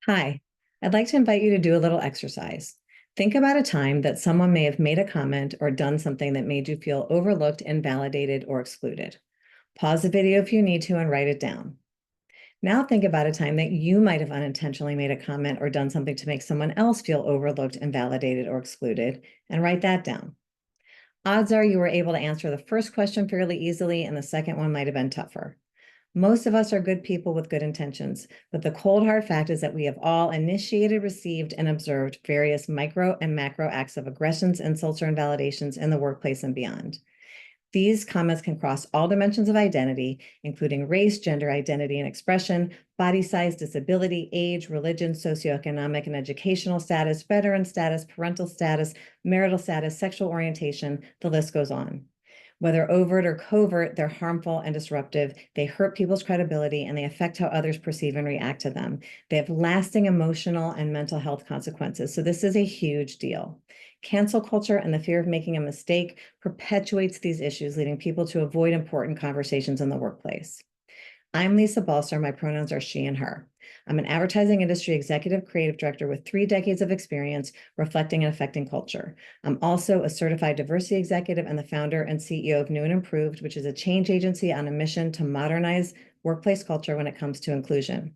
Hi, I'd like to invite you to do a little exercise. Think about a time that someone may have made a comment or done something that made you feel overlooked, invalidated, or excluded. Pause the video if you need to and write it down. Now think about a time that you might have unintentionally made a comment or done something to make someone else feel overlooked, invalidated, or excluded, and write that down. Odds are you were able to answer the first question fairly easily, and the second one might have been tougher. Most of us are good people with good intentions, but the cold hard fact is that we have all initiated, received, and observed various micro and macro acts of aggressions, insults, or invalidations in the workplace and beyond. These comments can cross all dimensions of identity, including race, gender identity and expression, body size, disability, age, religion, socioeconomic and educational status, veteran status, parental status, marital status, sexual orientation, the list goes on. Whether overt or covert, they're harmful and disruptive. They hurt people's credibility and they affect how others perceive and react to them. They have lasting emotional and mental health consequences. So this is a huge deal. Cancel culture and the fear of making a mistake perpetuates these issues, leading people to avoid important conversations in the workplace. I'm Lisa Balser. My pronouns are she and her. I'm an advertising industry executive creative director with 3 decades of experience reflecting and affecting culture. I'm also a certified diversity executive and the founder and CEO of New and Improved, which is a change agency on a mission to modernize workplace culture when it comes to inclusion.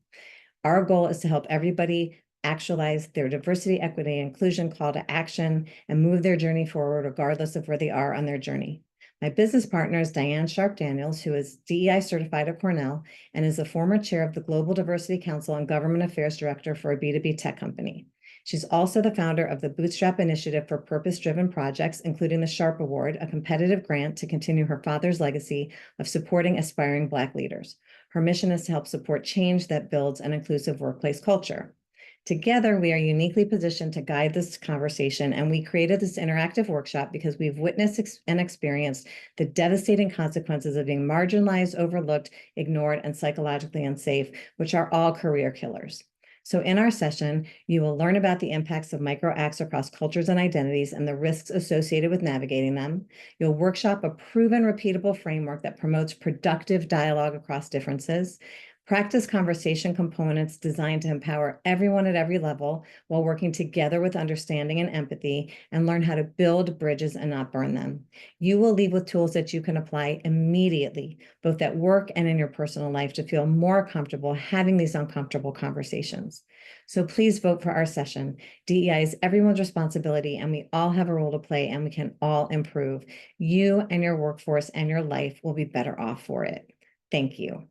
Our goal is to help everybody actualize their diversity, equity, and inclusion call to action and move their journey forward regardless of where they are on their journey. My business partner is Diane Sharp Daniels, who is DEI certified at Cornell and is the former chair of the Global Diversity Council and Government Affairs Director for a B2B tech company. She's also the founder of the Bootstrap Initiative for Purpose-Driven Projects, including the Sharp Award, a competitive grant to continue her father's legacy of supporting aspiring Black leaders. Her mission is to help support change that builds an inclusive workplace culture. Together, we are uniquely positioned to guide this conversation, and we created this interactive workshop because we've witnessed and experienced the devastating consequences of being marginalized, overlooked, ignored, and psychologically unsafe, which are all career killers. So in our session, you will learn about the impacts of microacts across cultures and identities and the risks associated with navigating them. You'll workshop a proven, repeatable framework that promotes productive dialogue across differences. Practice conversation components designed to empower everyone at every level while working together with understanding and empathy, and learn how to build bridges and not burn them. You will leave with tools that you can apply immediately, both at work and in your personal life, to feel more comfortable having these uncomfortable conversations. So please vote for our session. DEI is everyone's responsibility, and we all have a role to play, and we can all improve. You and your workforce and your life will be better off for it. Thank you.